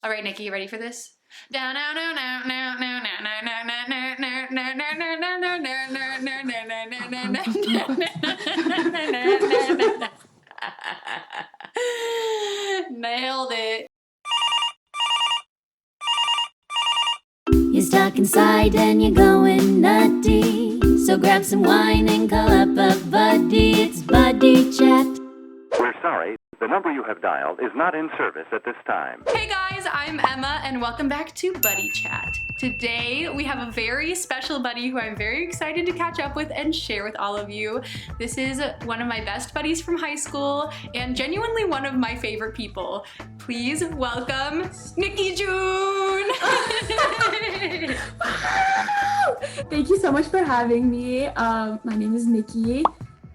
All right, Nikki, you ready for this? Nailed it. You're stuck inside and you're going nutty. So grab some wine and call up a buddy. It's Buddy Chat. We're sorry, the number you have dialed is not in service at this time. Hey guys, I'm Emma and welcome back to Buddy Chat. Today we have a very special buddy who I'm very excited to catch up with and share with all of you. This is one of my best buddies from high school and genuinely one of my favorite people. Please welcome Nicki June! Thank you so much for having me. My name is Nicki.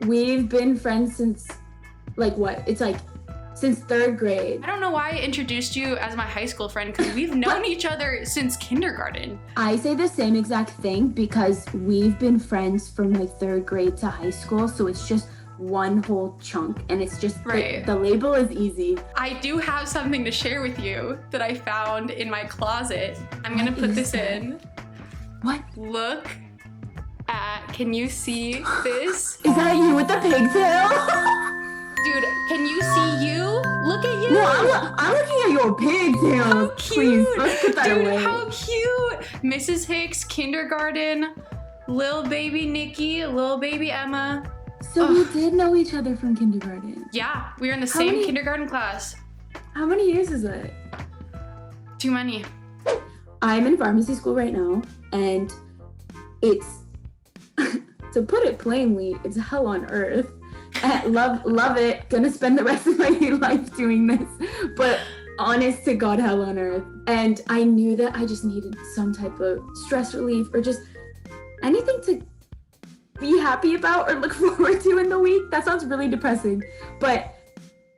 We've been friends since since third grade. I don't know why I introduced you as my high school friend because we've known each other since kindergarten. I say the same exact thing because we've been friends from like third grade to high school, so it's just one whole chunk and it's just right. The label is easy. I do have something to share with you that I found in my closet. I'm gonna put this in. What? Look at, can you see this? Is that you with the pigtail? Dude, can you see you? Look at you. No, I'm looking at your pigtail. How cute. Please, let's put that Dude, away. how cute. Mrs. Hicks, kindergarten, lil baby Nikki, lil baby Emma. So we did know each other from kindergarten. Yeah, we were in the same kindergarten class. How many years is it? Too many. I'm in pharmacy school right now, and it's, to put it plainly, it's hell on earth. Love it. Gonna spend the rest of my life doing this, but honest to God, hell on earth. And I knew that I just needed some type of stress relief or just anything to be happy about or look forward to in the week. That sounds really depressing, but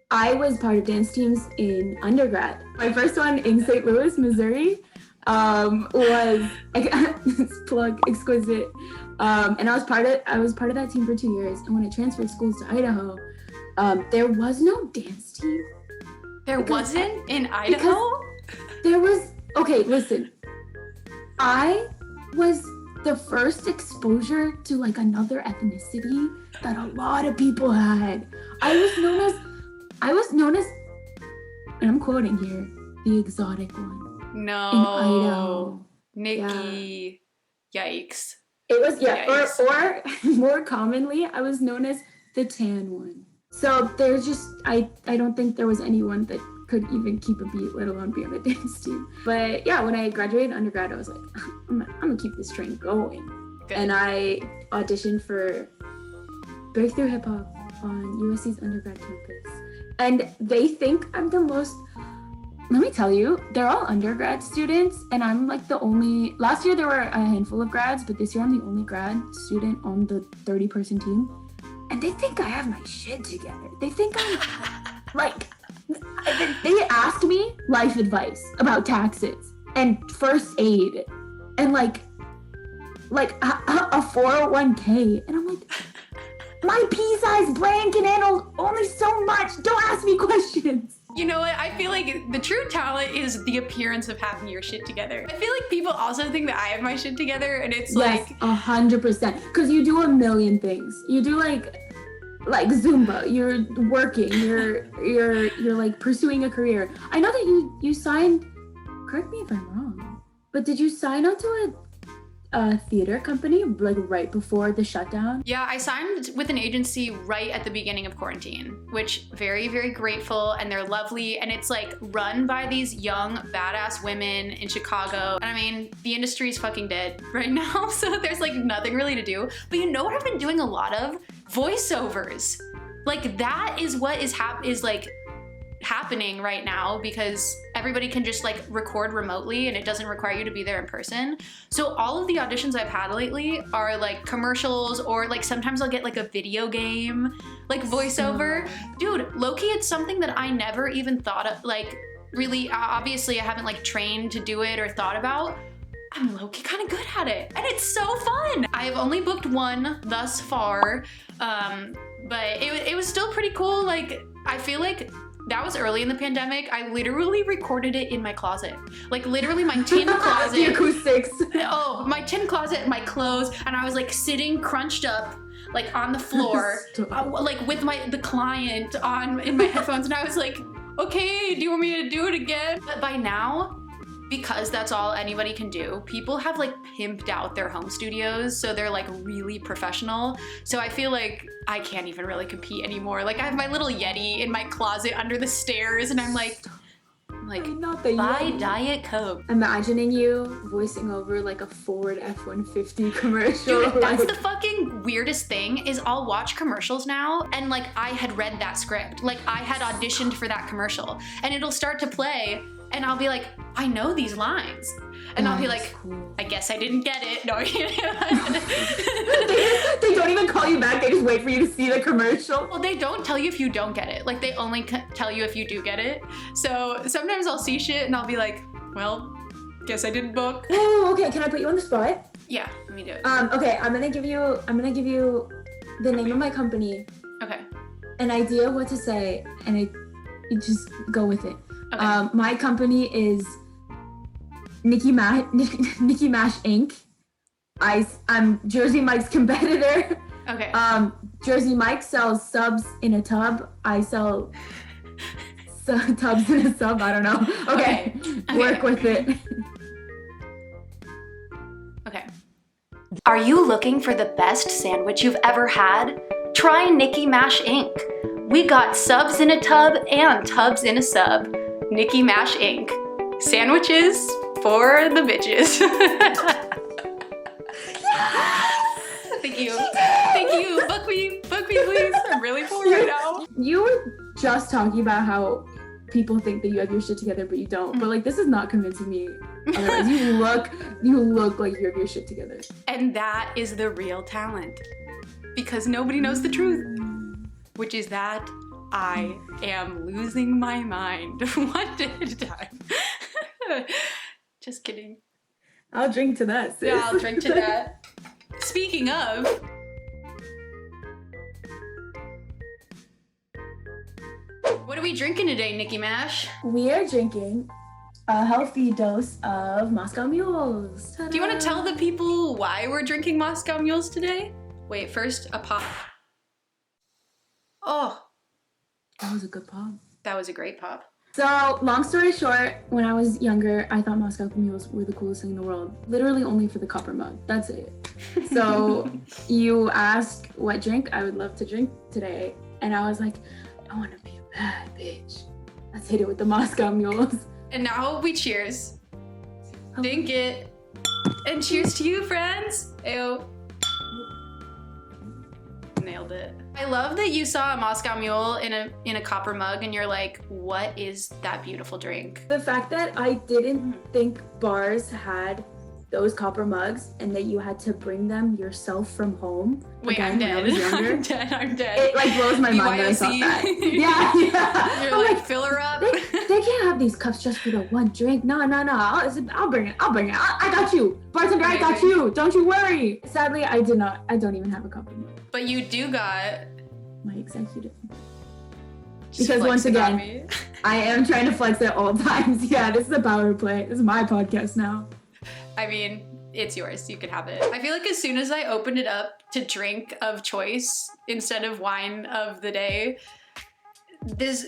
I was part of dance teams in undergrad. My first one in St. Louis, Missouri, was plug exquisite. And I was part of that team for 2 years. And when I transferred schools to Idaho, there was no dance team. There wasn't in Idaho? There was, okay, listen. I was the first exposure to like another ethnicity that a lot of people had. I was known as, and I'm quoting here, the exotic one. No. In Idaho. Nikki. Yeah. Yikes. It was, yeah, Yikes. or more commonly, I was known as the tan one. So there's just, I don't think there was anyone that could even keep a beat, let alone be on a dance team. But yeah, when I graduated undergrad, I was like, I'm gonna keep this train going. Good. And I auditioned for Breakthrough Hip Hop on USC's undergrad campus. And they think I'm the most, let me tell you, they're all undergrad students, and I'm like the only, last year there were a handful of grads, but this year I'm the only grad student on the 30-person team. And they think I have my shit together. They think I'm, like, they ask me life advice about taxes and first aid and like a 401k. And I'm like, my pea-sized brain can handle only so much. Don't ask me questions. You know what? I feel like the true talent is the appearance of having your shit together. I feel like people also think that I have my shit together, and it's Yes, like 100%. Because you do a million things. You do like Zumba. You're working. You're like pursuing a career. I know that you signed. Correct me if I'm wrong, but did you sign on to a theater company like right before the shutdown? Yeah, I signed with an agency right at the beginning of quarantine, which very, very grateful, and they're lovely, and it's like run by these young badass women in Chicago. And I mean, the industry is fucking dead right now, so there's like nothing really to do. But you know what I've been doing a lot of? Voiceovers. Like that is what is happening right now because everybody can just like record remotely and it doesn't require you to be there in person. So all of the auditions I've had lately are like commercials, or like sometimes I'll get like a video game like voiceover. Dude, low-key, it's something that I never even thought of, like really, obviously I haven't like trained to do it or thought about. I'm low-key kind of good at it and it's so fun. I have only booked one thus far, but it was still pretty cool. Like I feel like That was early in the pandemic. I literally recorded it in my closet. Like literally my tin closet. The acoustics. Oh, my tin closet, my clothes, and I was like sitting crunched up like on the floor, like with the client in my headphones, and I was like, okay, do you want me to do it again? But by now, because that's all anybody can do, people have like pimped out their home studios, so they're like really professional. So I feel like I can't even really compete anymore. Like I have my little Yeti in my closet under the stairs, and I'm like not the buy Yeti. Diet Coke. Imagining you voicing over like a Ford F-150 commercial. Dude, that's the fucking weirdest thing is I'll watch commercials now and like I had read that script. Like I had auditioned for that commercial and it'll start to play and I'll be like, I know these lines. And I'll be like, cool. I guess I didn't get it. No, they don't even call you back. They just wait for you to see the commercial. well, they don't tell you if you don't get it. Like they only tell you if you do get it. So sometimes I'll see shit and I'll be like, well, guess I didn't book. Oh, okay. Can I put you on the spot? Yeah, let me do it. Okay. I'm gonna give you the name of my company, Okay. an idea of what to say, and you just go with it. Okay. My company is Nicki Mash Inc. I'm Jersey Mike's competitor. Okay. Jersey Mike sells subs in a tub. I sell tubs in a sub. I don't know. Okay. Work with it. Okay. Are you looking for the best sandwich you've ever had? Try Nicki Mash Inc. We got subs in a tub and tubs in a sub. Nicki Mash Inc. Sandwiches for the bitches. Thank you. Thank you. Book me, please. I'm really full right now. You were just talking about how people think that you have your shit together, but you don't. But like, this is not convincing me. Otherwise, you look like you have your shit together. And that is the real talent. Because nobody knows the truth. Which is that I am losing my mind one day at a time. Just kidding. I'll drink to that, sis. Yeah, I'll drink to that. Speaking of, what are we drinking today, Nicki Mash? We are drinking a healthy dose of Moscow Mules. Ta-da. Do you want to tell the people why we're drinking Moscow Mules today? Wait, first a pop. Oh, That was a good pop. that was a great pop. So, long story short, when I was younger, I thought Moscow Mules were the coolest thing in the world. Literally only for the copper mug. That's it. So, you asked what drink I would love to drink today. And I was like, I want to be a bad bitch. Let's hit it with the Moscow Mules. And now we cheers. Dink it. And cheers to you, friends. Ew. Nailed it. I love that you saw a Moscow Mule in a copper mug and you're like, what is that beautiful drink? The fact that I didn't think bars had those copper mugs and that you had to bring them yourself from home. Wait, again, I'm when I dead. was younger, I'm dead. it like blows my mind that I thought BYOC. that. Yeah. You're I'm like, fill her up. they can't have these cups just for the one drink. No. I'll bring it. I got you. Bartender, I got you. Don't you worry. Sadly, I don't even have a copper mug. But you do got... My executive. just Because once flexing on again, me. I am trying to flex at all times. Yeah, this is a power play. This is my podcast now. I mean, it's yours. You can have it. I feel like as soon as I opened it up to drink of choice instead of wine of the day, this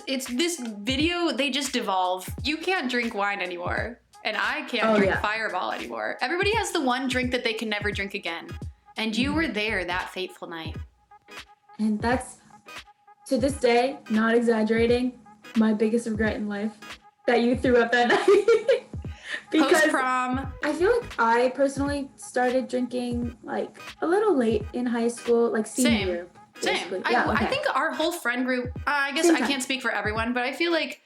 video, they just devolve. You can't drink wine anymore. And I can't drink Fireball anymore. Everybody has the one drink that they can never drink again. And you were there that fateful night. And that's, to this day, not exaggerating, my biggest regret in life. That you threw up that night. Because Post-prom. I feel like I personally started drinking like a little late in high school, like senior year. Same. basically. I think our whole friend group, I guess Same I time. can't speak for everyone, but I feel like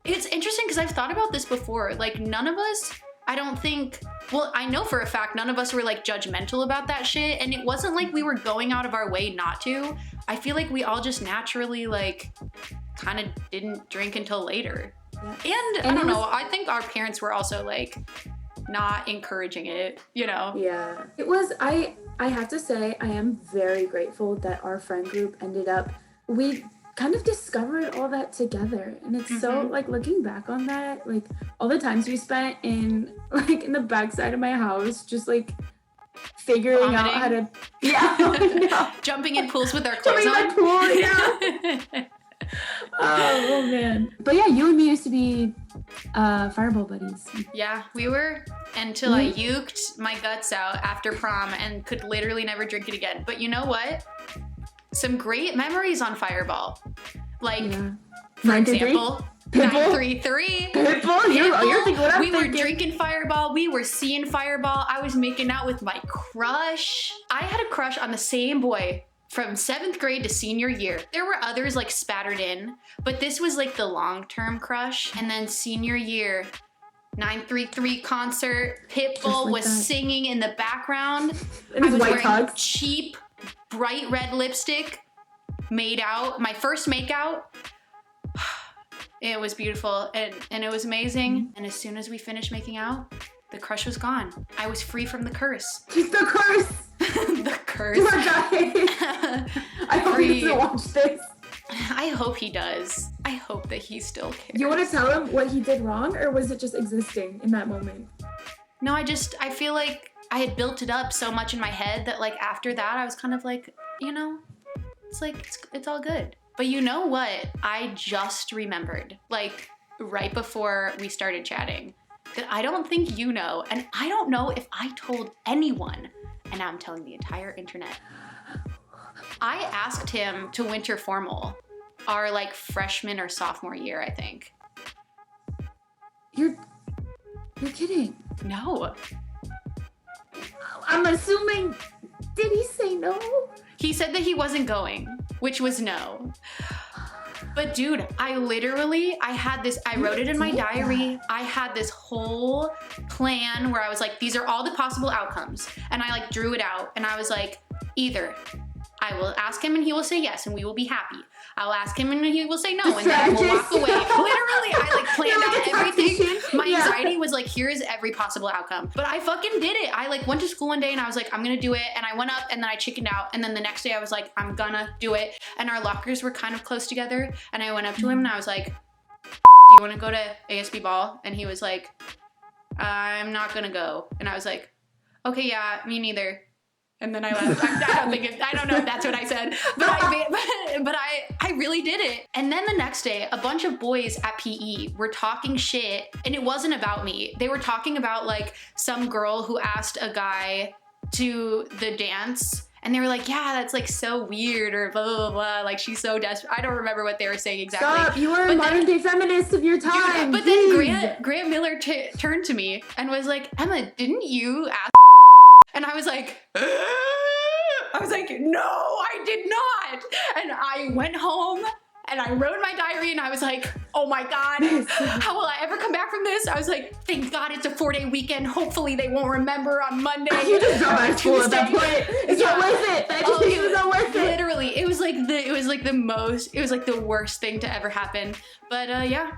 it's interesting because I've thought about this before. Like none of us, I don't think, well, I know for a fact none of us were like judgmental about that shit. And it wasn't like we were going out of our way not to. I feel like we all just naturally like kind of didn't drink until later. Yeah. And I don't know, I think our parents were also like not encouraging it, you know? Yeah. It was, I have to say, I am very grateful that our friend group ended up, we kind of discovered all that together. And it's so like looking back on that, like all the times we spent in the backside of my house, just like figuring out how to jumping in pools with our clothes jumping in on. the pool, yeah. Oh man. But yeah, you and me used to be fireball buddies. Yeah, we were, until I uked my guts out after prom and could literally never drink it again. But you know what? Some great memories on Fireball. Like, for example, 933. Pitbull? You're thinking what I'm We were thinking. drinking Fireball. We were seeing Fireball. I was making out with my crush. I had a crush on the same boy from 7th grade to senior year. There were others like spattered in, but this was like the long-term crush. And then senior year, 933 concert, Pitbull like was that. singing in the background. And I his was white wearing tux. cheap, bright red lipstick, made out, my first makeout. It was beautiful and it was amazing. And as soon as we finished making out, the crush was gone. I was free from the curse. It's the curse. The curse. Poor guy. I hope he doesn't watch this. I hope he does. I hope that he still cares. You want to tell him what he did wrong, or was it just existing in that moment? No, I feel like I had built it up so much in my head that like after that I was kind of like, you know, it's like, it's all good. But you know what? I just remembered, like right before we started chatting, that I don't think you know, and I don't know if I told anyone, and now I'm telling the entire internet. I asked him to winter formal our like freshman or sophomore year, I think. You're kidding. No. I'm assuming, did he say no? He said that he wasn't going, which was no. But dude, I wrote it in my diary. I had this whole plan where I was like, these are all the possible outcomes. And I like drew it out and I was like, either I will ask him and he will say yes and we will be happy. I'll ask him and he will say no and then I will walk away. Literally, I like planned out everything. My anxiety was like, here is every possible outcome. But I fucking did it. I like went to school one day and I was like, I'm gonna do it. And I went up and then I chickened out. And then the next day I was like, I'm gonna do it. And our lockers were kind of close together. And I went up to him and I was like, do you wanna go to ASB ball? And he was like, I'm not gonna go. And I was like, okay, yeah, me neither. And then I left. I don't know if that's what I said, but I really did it. And then the next day, a bunch of boys at PE were talking shit, and it wasn't about me. They were talking about like some girl who asked a guy to the dance, and they were like, yeah, that's like so weird, or blah, blah, blah, like she's so desperate. I don't remember what they were saying exactly. Stop, you were a modern day feminist of your time. But then Grant Miller turned to me and was like, Emma, didn't you ask? And I was like, no, I did not. And I went home and I wrote my diary and I was like, oh my God, how will I ever come back from this? I was like, thank God it's a 4-day weekend. Hopefully they won't remember on Monday. You just dropped out of school at that point. It's not worth it. That education was not worth it. Literally, it was like the worst thing to ever happen. But yeah.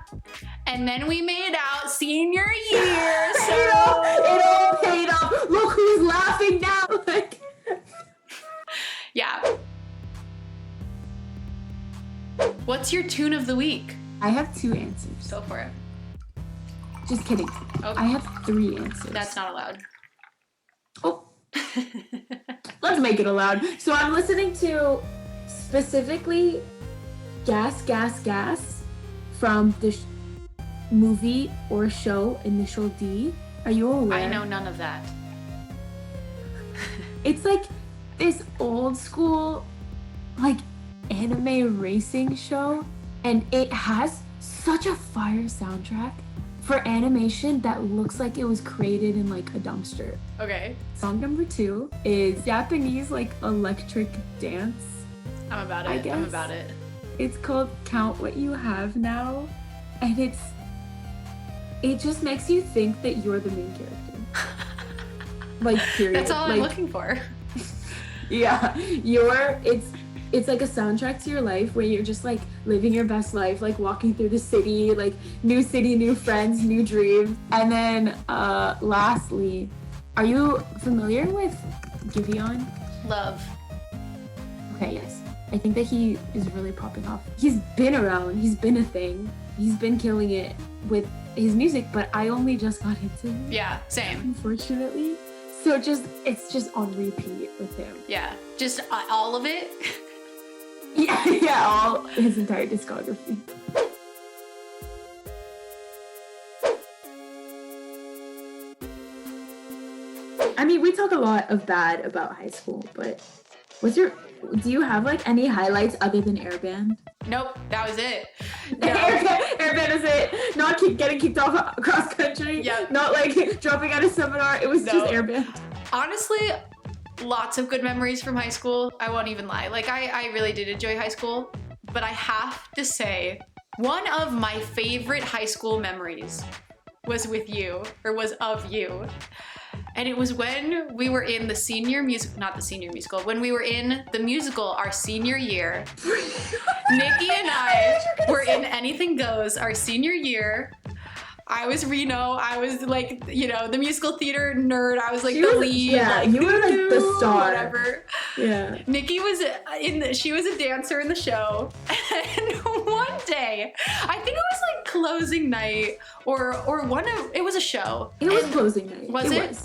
And then we made out senior year. So it all paid off. Look who's laughing now. Like, yeah. What's your tune of the week? I have 2 answers. Go for it. Just kidding. Oh. I have 3 answers. That's not allowed. Oh. Let's make it allowed. So I'm listening to specifically Gas, Gas, Gas from the movie or show Initial D. Are you aware? I know none of that. It's like this old school, like, anime racing show, and it has such a fire soundtrack for animation that looks like it was created in like a dumpster. Okay. Song number 2 is Japanese like electric dance. I'm about it. I guess. I'm about it. It's called Count What You Have Now, and it just makes you think that you're the main character. Like, period. That's all I'm looking for. Yeah, it's like a soundtrack to your life where you're just like living your best life, like walking through the city, like new city, new friends, new dreams. And then lastly, are you familiar with Giveon? Love. Okay, yes. I think that he is really popping off. He's been around, he's been a thing, he's been killing it with his music, but I only just got into him. Yeah, same. Unfortunately. So it's just on repeat with him. Yeah, just all of it. Yeah, all his entire discography. I mean, we talk a lot of bad about high school, but do you have like any highlights other than Airband? Nope, that was it. No. Airband is it. Not getting kicked off cross country. Yeah. Not like dropping out of seminar. It was just Airband. Honestly, lots of good memories from high school. I won't even lie. Like I really did enjoy high school, but I have to say, one of my favorite high school memories was with you, or was of you. And it was when we were in the senior music, not the senior musical, when we were in the musical our senior year. Nicki and I were in Anything Goes our senior year. I was Reno. I was like, you know, the musical theater nerd. I was like the lead. Yeah, like, you were like the star. Whatever. Yeah. Nicki was she was a dancer in the show. And one day, I think it was like closing night or it was a show. It was closing night. Was it?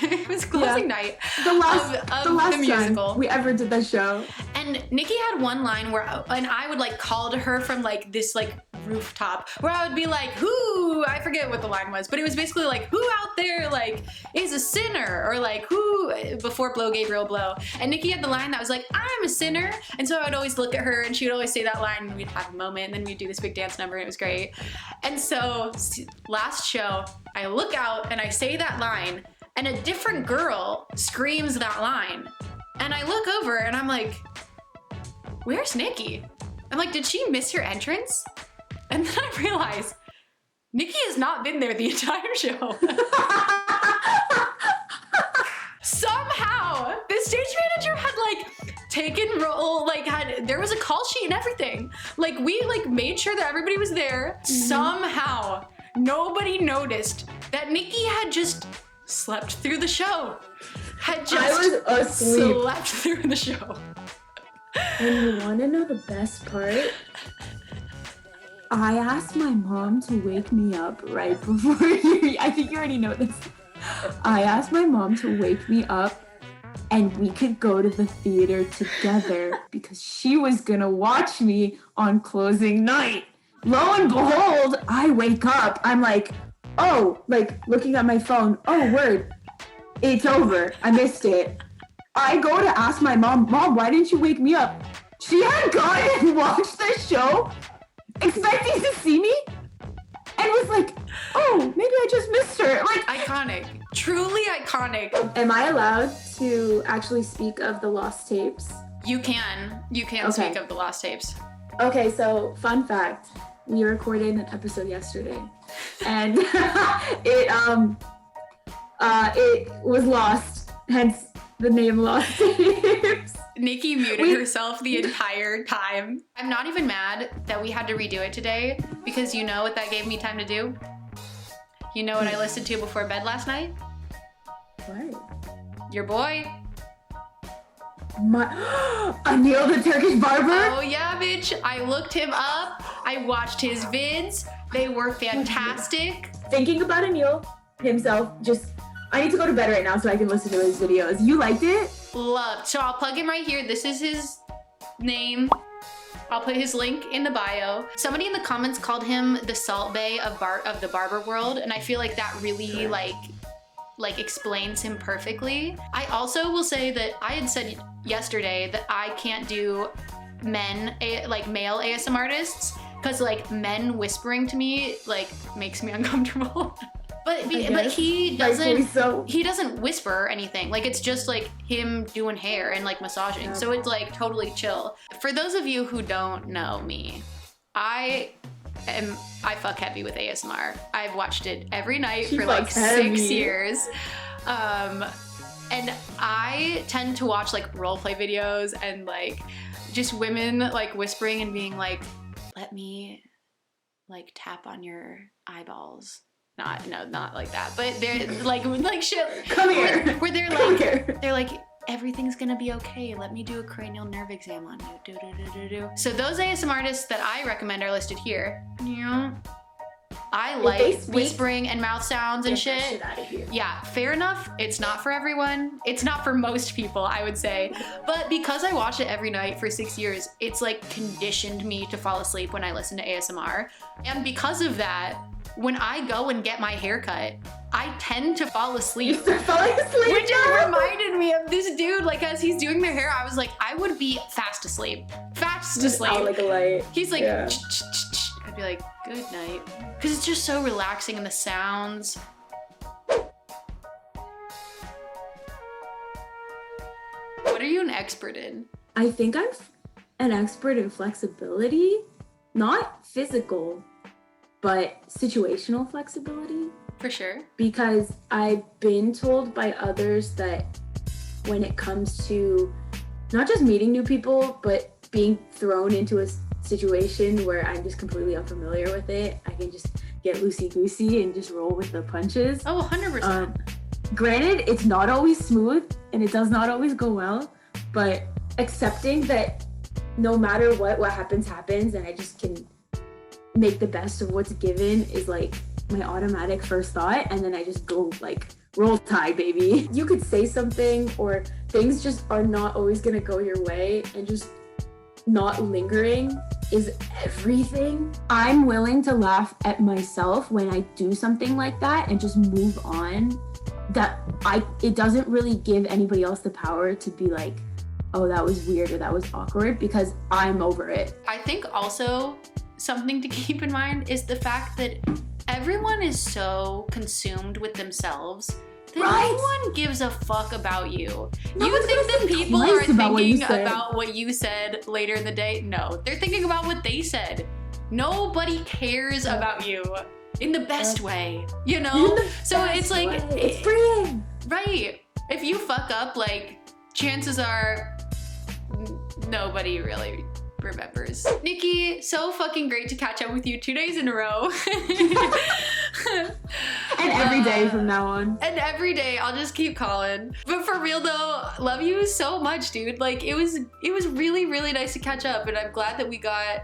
It was closing night. The last musical time we ever did that show. And Nicki had one line and I would like call to her from like this like rooftop where I would be like, who, I forget what the line was, but it was basically like, who out there like is a sinner, or like who, before Blow Gabriel Blow. And Nicki had the line that was like, I'm a sinner. And so I would always look at her and she would always say that line and we'd have a moment and then we'd do this big dance number and it was great. And so last show, I look out and I say that line and a different girl screams that line. And I look over and I'm like, where's Nicki? I'm like, did she miss her entrance? And then I realized Nicki has not been there the entire show. Somehow, the stage manager had like taken roll, like there was a call sheet and everything. Like we like made sure that everybody was there. Mm-hmm. Somehow, nobody noticed that Nicki had just slept through the show. I was asleep. Slept through the show. And you want to know the best part? I asked my mom to wake me up right before I think you already know this. I asked my mom to wake me up and we could go to the theater together because she was gonna watch me on closing night. Lo and behold, I wake up. I'm like, oh, like looking at my phone. Oh, word. It's over. I missed it. I go to ask my mom, why didn't you wake me up? She had gone and watched the show expecting to see me and was like, oh, maybe I just missed her. Like, iconic. Truly iconic. am I allowed to actually speak of the lost tapes? You can speak of the lost tapes. Okay, so fun fact, we recorded an episode yesterday and it was lost, hence the name Lost Tapes. Nicki muted herself the entire time. I'm not even mad that we had to redo it today because you know what that gave me time to do? You know what I listened to before bed last night? What? Your boy. Anil the Turkish barber? Oh yeah, bitch. I looked him up. I watched his vids. They were fantastic. Thinking about Anil himself, I need to go to bed right now so I can listen to his videos. You liked it? Loved. So I'll plug him right here. This is his name. I'll put his link in the bio. Somebody in the comments called him the Salt Bae of the barber world, and I feel like that really like explains him perfectly. I also will say that I had said yesterday that I can't do male ASM artists because like men whispering to me like makes me uncomfortable. But he doesn't whisper or anything. Like it's just like him doing hair and like massaging. Okay. So it's like totally chill. For those of you who don't know me, I fuck heavy with ASMR. I've watched it every night for like 6 years. And I tend to watch like roleplay videos and like just women like whispering and being like, let me like tap on your eyeballs. Not like that, but they're like shit. Come here. Where they're like, everything's gonna be okay. Let me do a cranial nerve exam on you. So those ASMR artists that I recommend are listed here. Yeah. I like whispering and mouth sounds and Get that shit. out of here. Yeah, fair enough. It's not for everyone. It's not for most people, I would say. But because I watch it every night for 6 years, it's like conditioned me to fall asleep when I listen to ASMR. And because of that, when I go and get my hair cut, I tend to fall asleep. Falling asleep. Which reminded me of this dude, like as he's doing their hair, I was like, I would be fast asleep. Fast asleep. Out like a light. He's like, Yeah. I'd be like, good night. Because it's just so relaxing and the sounds. What are you an expert in? I think I'm an expert in flexibility, not physical, but situational flexibility. For sure. Because I've been told by others that when it comes to not just meeting new people, but being thrown into a situation where I'm just completely unfamiliar with it, I can just get loosey-goosey and just roll with the punches. Oh, 100%. Granted, it's not always smooth and it does not always go well, but accepting that no matter what happens, and I just can make the best of what's given is like my automatic first thought, and then I just go like roll tide, baby. You could say something or things just are not always gonna go your way, and just not lingering is everything. I'm willing to laugh at myself when I do something like that and just move on. It doesn't really give anybody else the power to be like, oh, that was weird or that was awkward, because I'm over it. I think also something to keep in mind is the fact that everyone is so consumed with themselves that no one gives a fuck about you. You think that people are thinking about what you said later in the day? No, they're thinking about what they said. Nobody cares about you in the best way, you know? So it's like, it's freeing. Right. If you fuck up, like, chances are nobody really remembers. Nicki, so fucking great to catch up with you 2 days in a row. And every day from now on. And every day, I'll just keep calling. But for real though, love you so much, dude. Like it was really, really nice to catch up, and I'm glad that we got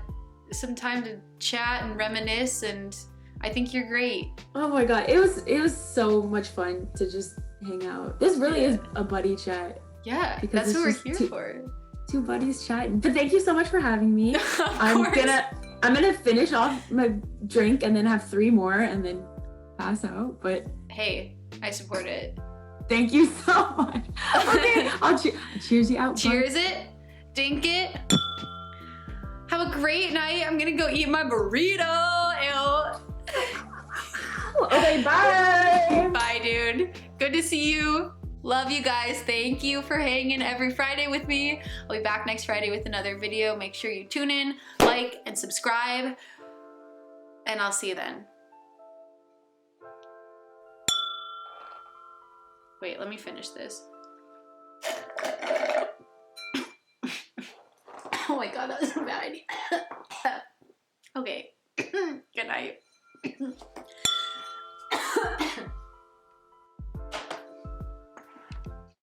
some time to chat and reminisce, and I think you're great. Oh my god, it was so much fun to just hang out. This really is a buddy chat. Yeah, because that's what we're here for. Two buddies chatting. But thank you so much for having me. I'm gonna finish off my drink and then have 3 more and then pass out. But hey, I support it. Thank you so much. Okay, I'll cheers you out. Cheers it, dink it. Have a great night. I'm gonna go eat my burrito. Ew. Okay, bye. Bye, dude. Good to see you. Love you guys. Thank you for hanging every Friday with me. I'll be back next Friday with another video. Make sure you tune in, like, and subscribe. And I'll see you then. Wait, let me finish this.